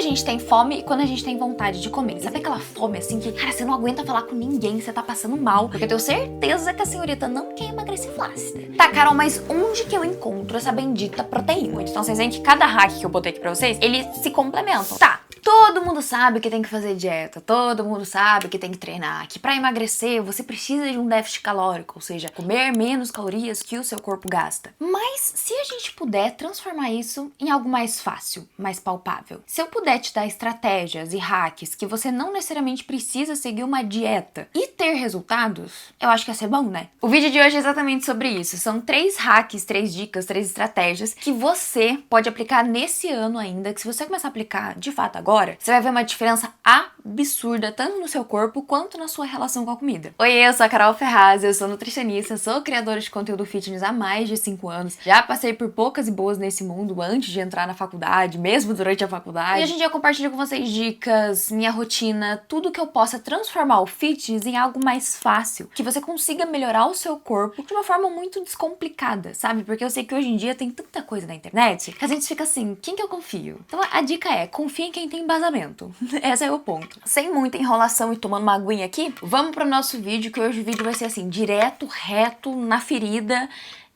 a gente tem fome e quando a gente tem vontade de comer. Sabe aquela fome assim que, cara, você não aguenta falar com ninguém, você tá passando mal, porque eu tenho certeza que a senhorita não quer emagrecer flácida. Tá, Carol, mas onde que eu encontro essa bendita proteína? Então vocês veem que cada hack que eu botei aqui pra vocês, eles se complementam. Tá. Todo mundo sabe que tem que fazer dieta, todo mundo sabe que tem que treinar, que pra emagrecer você precisa de um déficit calórico, ou seja, comer menos calorias que o seu corpo gasta. Mas se a gente puder transformar isso em algo mais fácil, mais palpável, se eu puder te dar estratégias e hacks que você não necessariamente precisa seguir uma dieta e ter resultados, eu acho que ia ser bom, né? O vídeo de hoje é exatamente sobre isso. São 3 hacks, 3 dicas, 3 estratégias que você pode aplicar nesse ano ainda, que se você começar a aplicar de fato agora, você vai ver uma diferença absurda, tanto no seu corpo quanto na sua relação com a comida. Oi, eu sou a Carol Ferraz, eu sou nutricionista, sou criadora de conteúdo fitness há mais de 5 anos, já passei por poucas e boas nesse mundo antes de entrar na faculdade, mesmo durante a faculdade, e hoje em dia eu compartilho com vocês dicas, minha rotina, tudo que eu possa transformar o fitness em algo mais fácil, que você consiga melhorar o seu corpo de uma forma muito descomplicada, sabe? Porque eu sei que hoje em dia tem tanta coisa na internet que a gente fica assim, quem que eu confio? Então a dica é, confia em quem tem embasamento. Esse é o ponto. Sem muita enrolação e tomando uma aguinha aqui, vamos pro nosso vídeo, que hoje o vídeo vai ser assim, direto, reto, na ferida.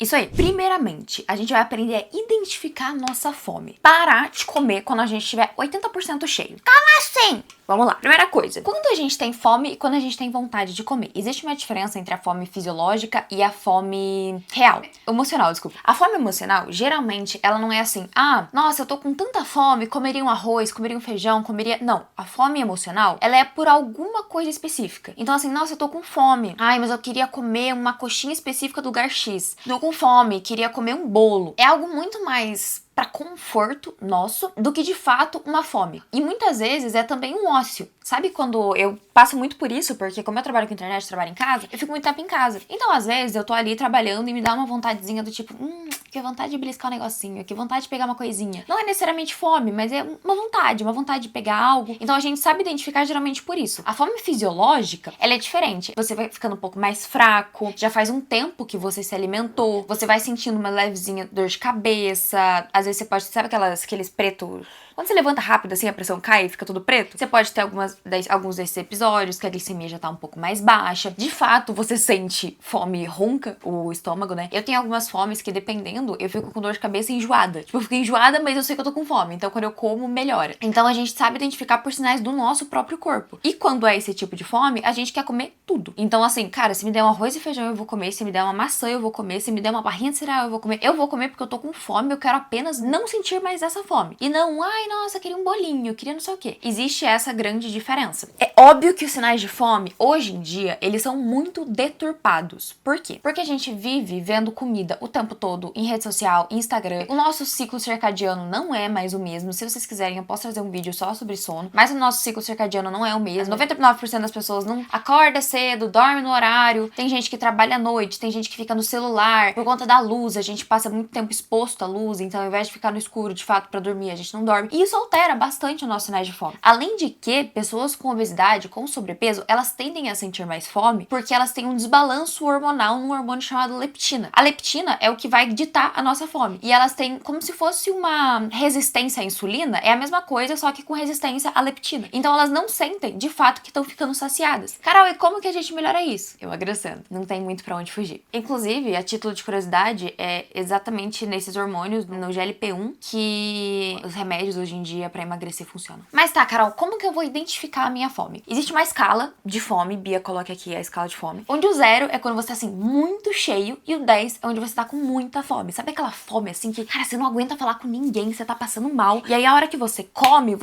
Isso aí. Primeiramente, a gente vai aprender a identificar a nossa fome. Parar de comer quando a gente estiver 80% cheio. Como assim? Vamos lá. Primeira coisa, quando a gente tem fome e quando a gente tem vontade de comer, existe uma diferença entre a fome fisiológica e a fome real. Emocional, desculpa. A fome emocional, geralmente, ela não é assim, ah, nossa, eu tô com tanta fome, comeria um arroz, comeria um feijão, comeria... Não. A fome emocional, ela é por alguma coisa específica. Então, assim, nossa, eu tô com fome. Ai, mas eu queria comer uma coxinha específica do lugar X. Tô com fome, queria comer um bolo. É algo muito mais para conforto nosso do que de fato uma fome. E muitas vezes é também um ócio. Sabe quando eu passo muito por isso, porque como eu trabalho com internet, trabalho em casa, eu fico muito tempo em casa. Então às vezes eu tô ali trabalhando e me dá uma vontadezinha do tipo, que vontade de beliscar um negocinho, que vontade de pegar uma coisinha. Não é necessariamente fome, mas é uma vontade de pegar algo. Então a gente sabe identificar geralmente por isso. A fome fisiológica, ela é diferente. Você vai ficando um pouco mais fraco, já faz um tempo que você se alimentou, você vai sentindo uma levezinha dor de cabeça, às vezes você pode, sabe aqueles pretos... Quando você levanta rápido, assim, a pressão cai e fica tudo preto, você pode ter alguns desses episódios que a glicemia já tá um pouco mais baixa. De fato, você sente fome, ronca o estômago, né? Eu tenho algumas fomes que, dependendo, eu fico com dor de cabeça e enjoada. Tipo, eu fico enjoada, mas eu sei que eu tô com fome. Então, quando eu como, melhora. Então, a gente sabe identificar por sinais do nosso próprio corpo. E quando é esse tipo de fome, a gente quer comer tudo. Então, assim, cara, se me der um arroz e feijão, eu vou comer. Se me der uma maçã, eu vou comer. Se me der uma barrinha de cereal, eu vou comer. Eu vou comer porque eu tô com fome, eu quero apenas não sentir mais essa fome. E não, ai, nossa, queria um bolinho, queria não sei o quê. Existe essa grande diferença. É óbvio que os sinais de fome, hoje em dia, eles são muito deturpados. Por quê? Porque a gente vive vendo comida o tempo todo em rede social, Instagram. O nosso ciclo circadiano não é mais o mesmo. Se vocês quiserem, eu posso trazer um vídeo só sobre sono. Mas o nosso ciclo circadiano não é o mesmo. 99% das pessoas não acorda cedo, dorme no horário. Tem gente que trabalha à noite, tem gente que fica no celular. Por conta da luz, a gente passa muito tempo exposto à luz. Então, ao invés de ficar no escuro, de fato, pra dormir, a gente não dorme. E isso altera bastante os nossos sinais de fome. Além de que, pessoas com obesidade, com sobrepeso, elas tendem a sentir mais fome porque elas têm um desbalanço hormonal num hormônio chamado leptina. A leptina é o que vai ditar a nossa fome. E elas têm como se fosse uma resistência à insulina, é a mesma coisa, só que com resistência à leptina. Então elas não sentem, de fato, que estão ficando saciadas. Carol, e como que a gente melhora isso? Emagrecendo. Não tem muito pra onde fugir. Inclusive, a título de curiosidade, é exatamente nesses hormônios, no GLP-1, que os remédios hoje em dia pra emagrecer funcionam. Mas tá, Carol, como que eu vou identificar a minha fome? Existe uma escala de fome, Bia coloca aqui a escala de fome, onde o 0 é quando você tá assim, muito cheio, e o 10 é onde você tá com muita fome. Sabe aquela fome assim que, cara, você não aguenta falar com ninguém, você tá passando mal, e aí a hora que você come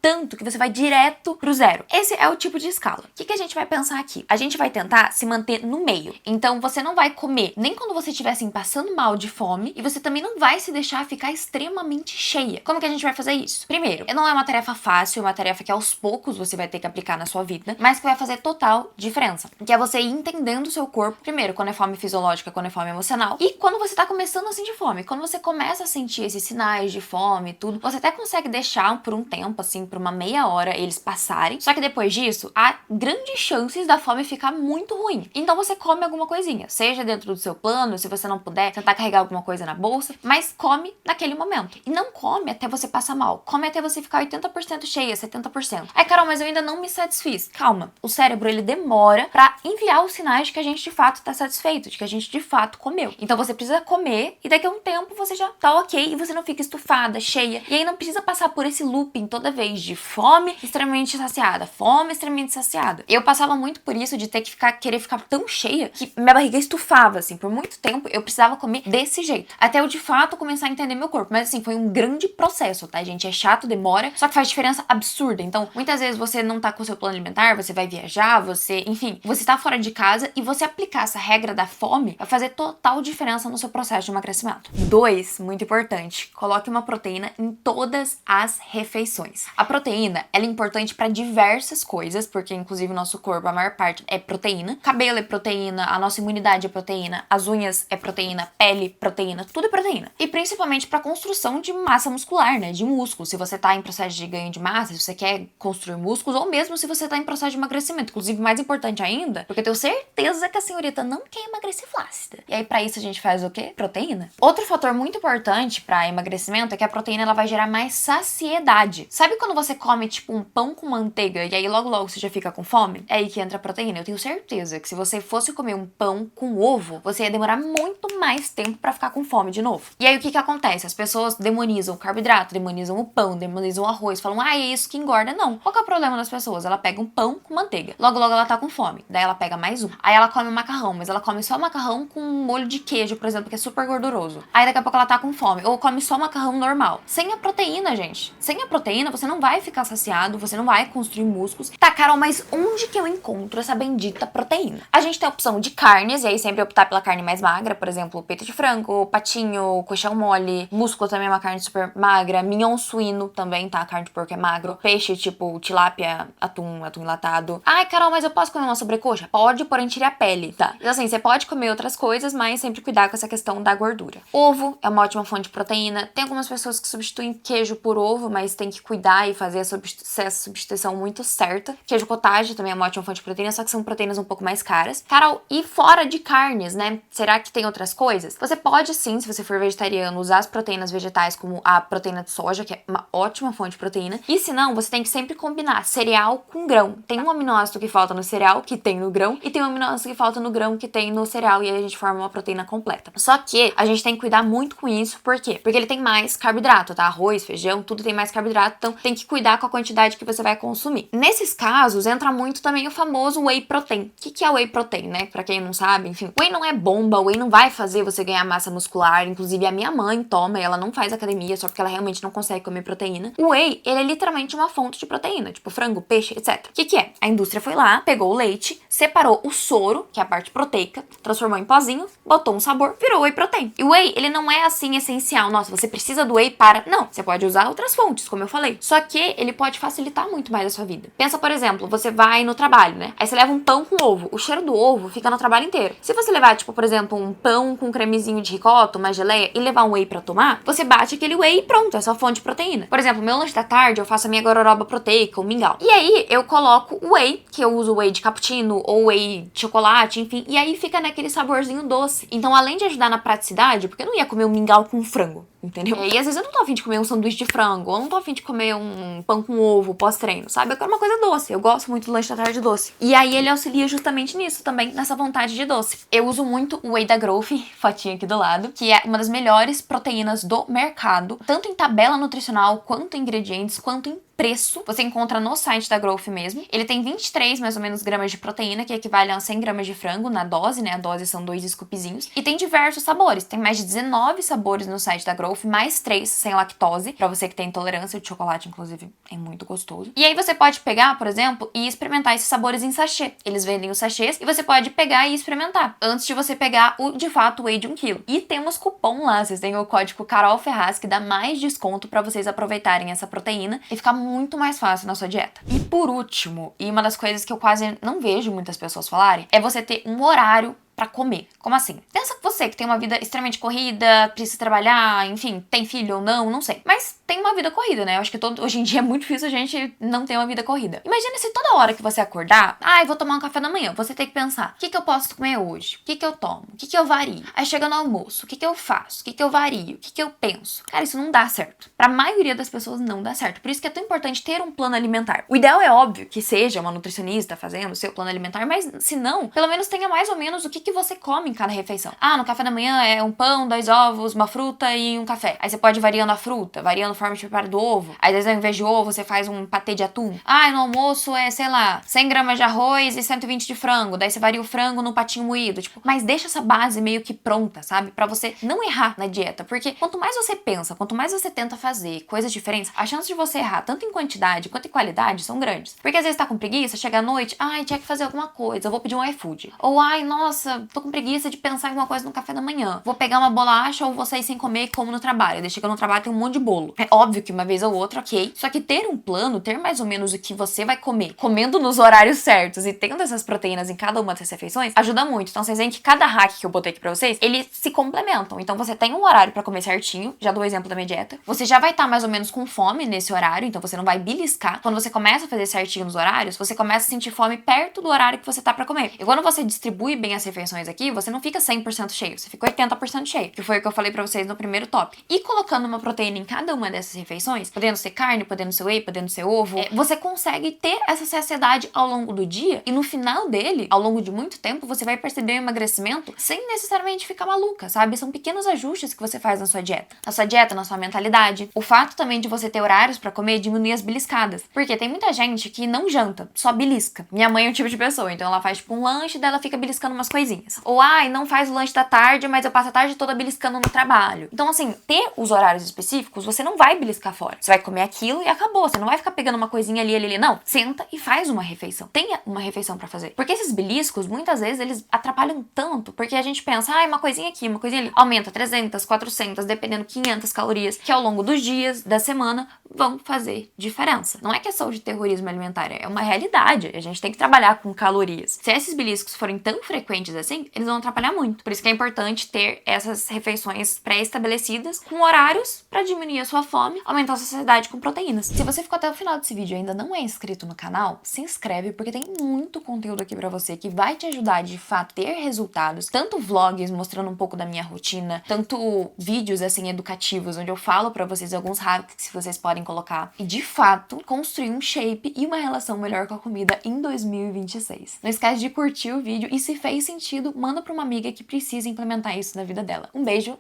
tanto que você vai direto pro 0. Esse é o tipo de escala. O que a gente vai pensar aqui? A gente vai tentar se manter no meio. Então você não vai comer nem quando você estiver assim, passando mal de fome, e você também não vai se deixar ficar extremamente cheia. Como que a gente vai fazer isso? Primeiro, não é uma tarefa fácil, é uma tarefa que aos poucos você vai ter que aplicar significar na sua vida, mas que vai fazer total diferença. Que é você ir entendendo o seu corpo, primeiro, quando é fome fisiológica, quando é fome emocional, e quando você tá começando a sentir fome. Quando você começa a sentir esses sinais de fome e tudo, você até consegue deixar por um tempo, assim, por uma meia hora, eles passarem. Só que depois disso, há grandes chances da fome ficar muito ruim. Então você come alguma coisinha, seja dentro do seu plano, se você não puder, tentar carregar alguma coisa na bolsa, mas come naquele momento. E não come até você passar mal. Come até você ficar 80% cheia, 70%. Aí, Carol, mas eu ainda não me satisfiz. Calma. O cérebro, ele demora pra enviar os sinais de que a gente de fato tá satisfeito, de que a gente de fato comeu. Então você precisa comer e daqui a um tempo você já tá ok e você não fica estufada, cheia. E aí não precisa passar por esse looping toda vez de fome extremamente saciada, fome extremamente saciada. Eu passava muito por isso de ter que querer ficar tão cheia que minha barriga estufava, assim. Por muito tempo eu precisava comer desse jeito. Até eu de fato começar a entender meu corpo. Mas assim, foi um grande processo, tá, gente? É chato, demora, só que faz diferença absurda. Então, muitas vezes você não tá com o seu plano alimentar, você vai viajar, enfim, você tá fora de casa e você aplicar essa regra da fome vai fazer total diferença no seu processo de emagrecimento. 2, muito importante, coloque uma proteína em todas as refeições. A proteína, ela é importante para diversas coisas, porque inclusive o nosso corpo, a maior parte é proteína. Cabelo é proteína, a nossa imunidade é proteína, as unhas é proteína, pele, proteína, tudo é proteína. E principalmente para construção de massa muscular, né, de músculo. Se você tá em processo de ganho de massa, se você quer construir músculos, ou mesmo se você tá em processo de emagrecimento. Inclusive, mais importante ainda, porque eu tenho certeza que a senhorita não quer emagrecer flácida. E aí, pra isso, a gente faz o quê? Proteína. Outro fator muito importante pra emagrecimento é que a proteína, ela vai gerar mais saciedade. Sabe quando você come, tipo, um pão com manteiga e aí logo você já fica com fome? É aí que entra a proteína. Eu tenho certeza que se você fosse comer um pão com ovo, você ia demorar muito mais tempo pra ficar com fome de novo. E aí, o que que acontece? As pessoas demonizam o carboidrato, demonizam o pão, demonizam o arroz, falam, é isso que engorda. Não. Qual que é o problema das pessoas? Ela pega um pão com manteiga. Logo ela tá com fome. Daí ela pega mais um. Aí ela come um macarrão, mas ela come só macarrão com molho de queijo, por exemplo, que é super gorduroso. Aí daqui a pouco ela tá com fome. Ou come só macarrão normal. Sem a proteína, gente. Sem a proteína, você não vai ficar saciado, você não vai construir músculos. Tá, Carol, mas onde que eu encontro essa bendita proteína? A gente tem a opção de carnes, e aí sempre optar pela carne mais magra, por exemplo, peito de frango, patinho, coxão mole, músculo também é uma carne super magra, mignon suíno também, tá? A carne de porco é magro. Peixe, tipo tilápia, atum enlatado. Ai, Carol, mas eu posso comer uma sobrecoxa? Pode, porém tire a pele, tá? Então assim, você pode comer outras coisas, mas sempre cuidar com essa questão da gordura. Ovo é uma ótima fonte de proteína. Tem algumas pessoas que substituem queijo por ovo, mas tem que cuidar e fazer essa substituição muito certa. Queijo cottage também é uma ótima fonte de proteína, só que são proteínas um pouco mais caras. Carol, e fora de carnes, né? Será que tem outras coisas? Você pode sim, se você for vegetariano, usar as proteínas vegetais como a proteína de soja, que é uma ótima fonte de proteína. E se não, você tem que sempre combinar cereal com grão. Tem um aminoácido que falta no cereal, que tem no grão, e tem um aminoácido que falta no grão, que tem no cereal, e aí a gente forma uma proteína completa. Só que a gente tem que cuidar muito com isso, por quê? Porque ele tem mais carboidrato, tá? Arroz, feijão, tudo tem mais carboidrato, então tem que cuidar com a quantidade que você vai consumir. Nesses casos, entra muito também o famoso whey protein. O que é whey protein, né? Pra quem não sabe, enfim. Whey não é bomba, whey não vai fazer você ganhar massa muscular, inclusive a minha mãe toma e ela não faz academia só porque ela realmente não consegue comer proteína. O whey, ele é literalmente uma fonte de proteína, tipo frango, peixe, etc. O que é? A indústria foi lá, pegou o leite, separou o soro, que é a parte proteica, transformou em pozinho, botou um sabor, virou whey protein. E o whey, ele não é assim essencial. Nossa, você precisa do whey para... Não, você pode usar outras fontes, como eu falei. Só que ele pode facilitar muito mais a sua vida. Pensa, por exemplo, você vai no trabalho, né? Aí você leva um pão com ovo. O cheiro do ovo fica no trabalho inteiro. Se você levar, tipo, por exemplo, um pão com cremezinho de ricota, uma geleia e levar um whey pra tomar, você bate aquele whey e pronto, é sua fonte de proteína. Por exemplo, meu lanche da tarde, eu faço a minha gororoba proteica, o mingau. E aí, eu coloco o whey, que eu uso whey de cappuccino ou whey de chocolate, enfim, e aí fica naquele saborzinho doce. Então, além de ajudar na praticidade, porque eu não ia comer um mingau com frango, entendeu? E às vezes eu não tô afim de comer um sanduíche de frango, ou não tô afim de comer um pão com ovo pós-treino, sabe? Eu quero uma coisa doce. Eu gosto muito do lanche da tarde doce. E aí ele auxilia justamente nisso também, nessa vontade de doce. Eu uso muito o whey da Growth, fotinho aqui do lado, que é uma das melhores proteínas do mercado, tanto em tabela nutricional, quanto em ingredientes, quanto em preço. Você encontra no site da Growth mesmo. Ele tem 23, mais ou menos, gramas de proteína, que equivale a 100 gramas de frango na dose, né? A dose são 2 scoopzinhos. E tem diversos sabores. Tem mais de 19 sabores no site da Growth, mais 3 sem lactose, pra você que tem intolerância de chocolate, inclusive, é muito gostoso. E aí você pode pegar, por exemplo, e experimentar esses sabores em sachê. Eles vendem os sachês e você pode pegar e experimentar, antes de você pegar o, de fato, o whey de 1 kg. E temos cupom lá, vocês têm o código Carol Ferraz, que dá mais desconto pra vocês aproveitarem essa proteína e ficar muito mais fácil na sua dieta. E por último, e uma das coisas que eu quase não vejo muitas pessoas falarem, é você ter um horário pra comer. Como assim? Pensa que você que tem uma vida extremamente corrida, precisa trabalhar, enfim, tem filho ou não, não sei. Mas tem uma vida corrida, né? Eu acho que hoje em dia é muito difícil a gente não ter uma vida corrida. Imagina se toda hora que você acordar, vou tomar um café da manhã, você tem que pensar, o que eu posso comer hoje? O que eu tomo? O que eu vario? Aí chega no almoço, o que eu faço? O que eu vario? O que eu penso? Cara, isso não dá certo. Pra maioria das pessoas não dá certo. Por isso que é tão importante ter um plano alimentar. O ideal é óbvio que seja uma nutricionista fazendo o seu plano alimentar, mas se não, pelo menos tenha mais ou menos o que você come em cada refeição. No café da manhã é um pão, 2 ovos, uma fruta e um café. Aí você pode ir variando a fruta, variando a forma de preparo do ovo. Aí, às vezes, ao invés de ovo, você faz um patê de atum. No almoço é, sei lá, 100 gramas de arroz e 120 de frango. Daí você varia o frango no patinho moído. Mas deixa essa base meio que pronta, sabe? Pra você não errar na dieta. Porque quanto mais você pensa, quanto mais você tenta fazer coisas diferentes, a chance de você errar, tanto em quantidade quanto em qualidade, são grandes. Porque às vezes tá com preguiça, chega à noite, tinha que fazer alguma coisa, eu vou pedir um iFood. Ou, nossa, tô com preguiça de pensar em alguma coisa no café da manhã. Vou pegar uma bolacha ou vou sair sem comer como no trabalho. Daí chega no trabalho tem um monte de bolo. É óbvio que uma vez ou outra, ok. Só que ter um plano, ter mais ou menos o que você vai comer, comendo nos horários certos e tendo essas proteínas em cada uma dessas refeições, ajuda muito. Então vocês veem que cada hack que eu botei aqui pra vocês, eles se complementam. Então você tem um horário pra comer certinho, já dou o exemplo da minha dieta. Você já vai estar mais ou menos com fome nesse horário, então você não vai beliscar. Quando você começa a fazer certinho nos horários, você começa a sentir fome perto do horário que você tá pra comer. E quando você distribui bem as refeições aqui, você não fica 100% cheio, você fica 80% cheio, que foi o que eu falei pra vocês no primeiro top. E colocando uma proteína em cada uma dessas refeições, podendo ser carne, podendo ser whey, podendo ser ovo, você consegue ter essa saciedade ao longo do dia e no final dele, ao longo de muito tempo, você vai perceber o emagrecimento sem necessariamente ficar maluca, sabe? São pequenos ajustes que você faz na sua dieta, na sua mentalidade. O fato também de você ter horários pra comer diminui as beliscadas, porque tem muita gente que não janta, só belisca. Minha mãe é um tipo de pessoa, então ela faz tipo um lanche, daí ela fica beliscando umas coisinhas. Ou não faz o lanche da tarde, mas eu passo a tarde toda beliscando no trabalho. Então assim, ter os horários específicos, você não vai beliscar fora. Você vai comer aquilo e acabou. Você não vai ficar pegando uma coisinha ali. Não. Senta e faz uma refeição. Tenha uma refeição pra fazer. Porque esses beliscos, muitas vezes, eles atrapalham tanto. Porque a gente pensa, uma coisinha aqui, uma coisinha ali. Aumenta 300, 400, dependendo 500 calorias, que ao longo dos dias, da semana, vão fazer diferença. Não é questão de terrorismo alimentar, é uma realidade. A gente tem que trabalhar com calorias. Se esses beliscos forem tão frequentes assim, eles vão atrapalhar muito. Por isso que é importante ter essas refeições pré-estabelecidas com horários pra diminuir a sua fome, aumentar a sua saciedade com proteínas. Se você ficou até o final desse vídeo e ainda não é inscrito no canal, se inscreve porque tem muito conteúdo aqui pra você que vai te ajudar de fato ter resultados, tanto vlogs mostrando um pouco da minha rotina, tanto vídeos assim educativos onde eu falo pra vocês alguns hacks que vocês podem colocar e de fato construir um shape e uma relação melhor com a comida em 2026. Não esquece de curtir o vídeo e se fez sentido, manda pra uma amiga que precisa implementar isso na vida dela. Um beijo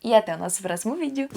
e até o nosso próximo vídeo!